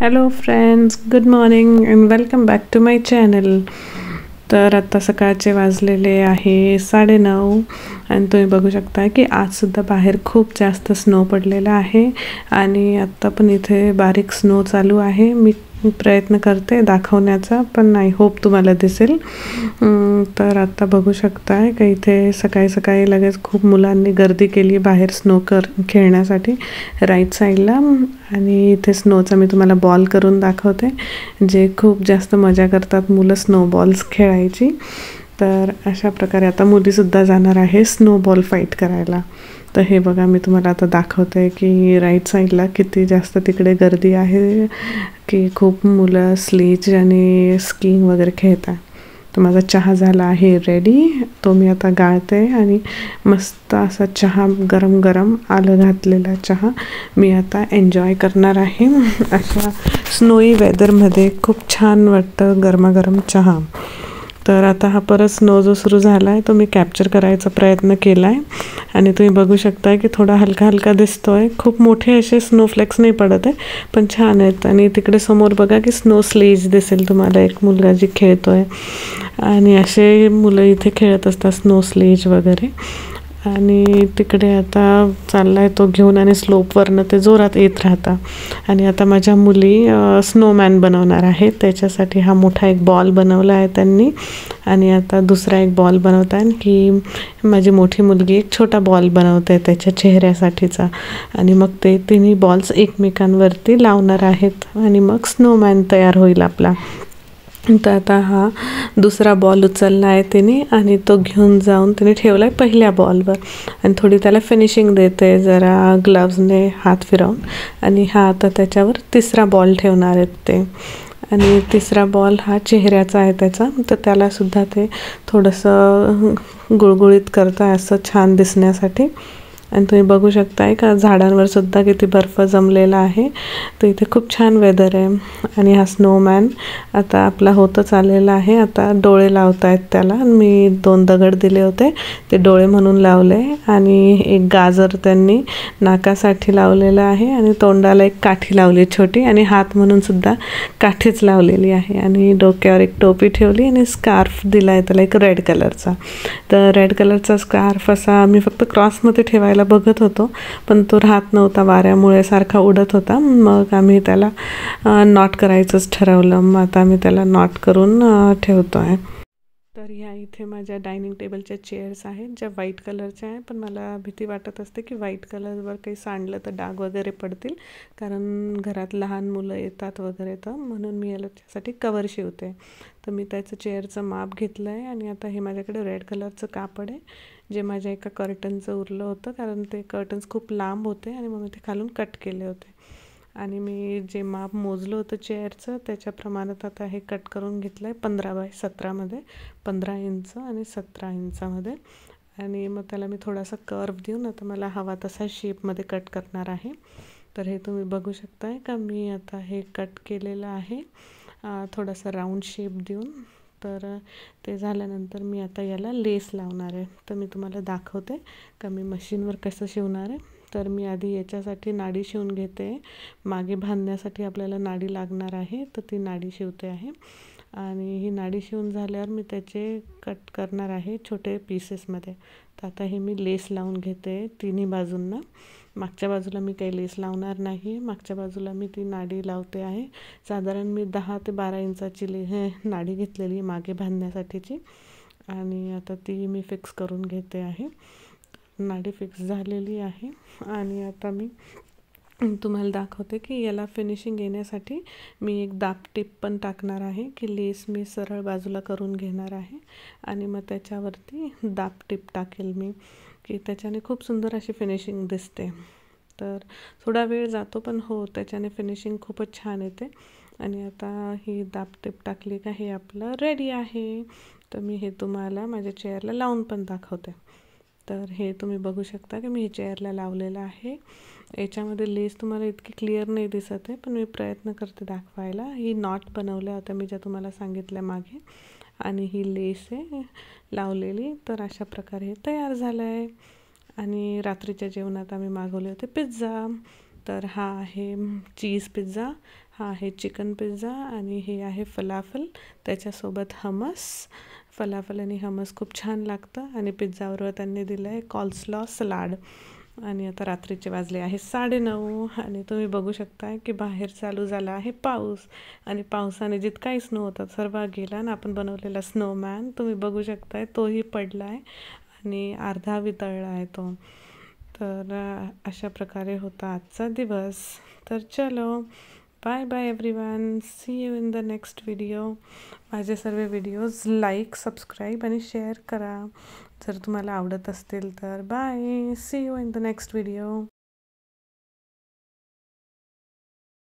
Hello friends, good morning and welcome back to my channel. तर आता सकाळचे वाजलेले आहे 9:30 आणि तुम्ही बघू शकता की आजसुद्धा बाहेर खूप जास्त स्नो पडलेला आहे आणि आत्ता पण इथे बारीक स्नो चालू आहे. मी प्रयत्न करते दाखवण्याचा, पण नाही होप तुम्हाला दिसेल. तर आता बघू शकताय का इथे सकाळी सकाळी लगेच खूप मुलांनी गर्दी केली बाहेर स्नो खेळण्यासाठी राईट साईडला. आणि इथे स्नोचा मी तुम्हाला बॉल करून दाखवते, जे खूप जास्त मजा करतात मुलं स्नो बॉल्स खेळायची. तर अशा प्रकारे आता मुलीसुद्धा जाणार आहे स्नो बॉल फाईट करायला. तर हे बघा, मी तुम्हाला आता दाखवते की राईट साईडला किती जास्त तिकडे गर्दी आहे, की खूप मुलं स्लेज आणि स्कीइंग वगैरे खेळतात. तर माझा चहा झाला आहे रेडी, तो मी आता गाळते आणि मस्त असा चहा गरम गरम आलं घातलेला चहा मी आता एन्जॉय करणार आहे. अशा स्नोई वेदरमध्ये खूप छान वाटतं गरमागरम चहा. तर आता हा परत स्नो जो सुरू झाला आहे तो मी कॅप्चर करायचा प्रयत्न केला आहे आणि तुम्ही बघू शकता की थोडा हलका हलका दिसतो आहे. खूप मोठे असे स्नोफ्लेक्स नाही पडत आहे, पण छान आहेत. आणि तिकडे समोर बघा की स्नो स्लेज दिसेल तुम्हाला, एक मुलगा जी खेळतो आहे. आणि असे मुलं इथे खेळत असतात स्नो स्लेज वगैरे. आणि तिकडे आता चालला आहे तो घेऊन आणि स्लोपवरनं ते जोरात येत राहतात. आणि आता माझ्या मुली स्नोमॅन बनवणार आहेत. त्याच्यासाठी हा मोठा एक बॉल बनवला आहे त्यांनी आणि आता दुसरा एक बॉल बनवत आहे. ही माझी मोठी मुलगी एक छोटा बॉल बनवते त्याच्या चेहऱ्यासाठीचा. आणि मग ते तिन्ही बॉल्स एकमेकांवरती लावणार आहेत आणि मग स्नोमॅन तयार होईल आपला. तर आता हा दुसरा बॉल उचलला आहे तिने आणि तो घेऊन जाऊन तिने ठेवला आहे पहिल्या बॉलवर आणि थोडी त्याला फिनिशिंग देते जरा ग्लव्सने हात फिरवून. आणि हा आता त्याच्यावर तिसरा बॉल ठेवणार आहेत ते. आणि तिसरा बॉल हा चेहऱ्याचा आहे त्याचा, तर त्यालासुद्धा ते थोडंसं गुळगुळीत करत आहे असं छान दिसण्यासाठी. आणि तुम्ही बघू शकताय का झाडांवर सुद्धा किती बर्फ जमलेला आहे. तर इथे खूप छान वेदर आहे. आणि हा स्नोमॅन आता आपला होतच आलेला आहे. आता डोळे लावत आहेत त्याला. मी 2 दगड दिले होते, ते डोळे म्हणून लावले आणि एक गाजर त्यांनी नाकासाठी लावलेलं आहे आणि तोंडाला एक काठी लावली छोटी आणि हात म्हणून सुद्धा काठीच लावलेली आहे. आणि डोक्यावर एक टोपी ठेवली आणि स्कार्फ दिला आहे त्याला एक रेड कलरचा. तर रेड कलरचा स्कार्फ असा मी फक्त क्रॉसमध्ये ठेवायला बघत होतो, पण तो राहत नव्हता, वाऱ्यामुळे सारखा उडत होता. मग आम्ही त्याला नॉट करायचंच ठरवलं. मग आता आम्ही त्याला नॉट करून ठेवतो आहे. तर ह्या इथे माझ्या डायनिंग टेबलच्या चेअर्स आहेत ज्या व्हाईट कलरच्या आहे, पण मला भीती वाटत असते की व्हाईट कलरवर काही सांडलं तर डाग वगैरे पडतील, कारण घरात लहान मुलं येतात वगैरे, तर म्हणून मी याला त्यासाठी कवर शिवते. तर मी त्याचं चेअरचं माप घेतलं आहे आणि आता हे माझ्याकडे रेड कलरचं कापड आहे जे माझ्या एका कर्टनचं उरलं होतं, कारण ते कर्टन्स खूप लांब होते आणि मग मी ते खालून कट केले होते. आणि मी जे माप मोजलं होतं चेअरचं त्याच्या प्रमाणात आता हे कट करून घेतलं आहे 15x17मध्ये, 15 इंच आणि 17 इंचामध्ये. आणि मग त्याला मी थोडासा कर्व देऊन आता मला हवा तसा शेपमध्ये कट करणार आहे. तर हे तुम्ही बघू शकताय का मी आता हे कट केलेलं आहे थोडासा राऊंड शेप देऊन. तर ते झाल्यानंतर मी आता याला लेस लावणार आहे. तर मी तुम्हाला दाखवते का मी मशीनवर कसं शिवणार आहे. तर मी आधी याच्यासाठी नाडी शिवून घेते. मागे बांधण्यासाठी आपल्याला नाडी लागणार आहे, तर ती नाडी शिवते आहे. आणि ही नाडी शिवून झाल्यावर मी त्याचे कट करणार आहे छोटे पीसेसमध्ये. तर आता हे मी लेस लावून घेते तिन्ही बाजूंना. मागच्या बाजूला मी काही लेस लावणार नाही, मागच्या बाजूला मी ती नाडी लावते आहे. साधारण मी 10 ते 12 इंचाची नाडी घेतलेली आहे मागे बांधण्यासाठीची. आणि आता ती मी फिक्स करून घेते आहे. नाडी फिक्स झालेली आहे. आणि आता मी तुम्हाला दाखवते की याला फिनिशिंग येण्यासाठी मी एक दाब टिप पण टाकणार आहे, की लेस मी सरळ बाजूला करून घेणार आहे आणि मग त्याच्यावरती दाब टिप टाकेल मी, की त्याच्याने खूप सुंदर अशी फिनिशिंग दिसते. तर थोडा वेळ जातो, पण हो त्याच्याने फिनिशिंग खूपच छान येते. आणि आता ही दाब टिप टाकली का हे आपलं रेडी आहे. तर मी हे तुम्हाला माझ्या चेअरला लावून पण दाखवते. तर हे तुम्ही बघू शकता की मी चेअरला लावलेलं आहे. याच्यामध्ये लेस तुम्हाला इतकी क्लिअर नाही दिसत आहे, पण मी प्रयत्न करते दाखवायला. ही नॉट बनवल्या होत्या मी ज्या तुम्हाला सांगितल्या मागे, आणि ही लेस आहे लावलेली. तर अशा प्रकारे हे तयार झालं आहे. आणि रात्रीच्या जेवणात आम्ही मागवले होते पिझ्झा. तर हा आहे चीज पिझ्झा. हा आहे चिकन पिझ्झा आणि हे आहे फलाफल, त्याच्यासोबत हमस. फलाफल आणि हमस खूप छान लागतं आणि पिझ्झाबरोबर त्यांनी दिलं आहे कॉल्सलॉ सलाड. आणि आता रात्रीचे वाजले आहे 9:30 आणि तुम्ही बघू शकता की बाहेर चालू झाला आहे पाऊस आणि पावसाने जितकाही स्नो होता सर्व गेला आणि आपण बनवलेला स्नोमॅन तुम्ही बघू शकताय तोही पडला आहे आणि अर्धा वितळला आहे तो. तर अशा प्रकारे होता आजचा दिवस. तर चलो bye bye everyone, see you in the next video. माझे सर्व व्हिडिओज लाईक, सबस्क्राईब आणि शेअर करा जर तुम्हाला आवडत असतील तर. Bye, see you in the next video.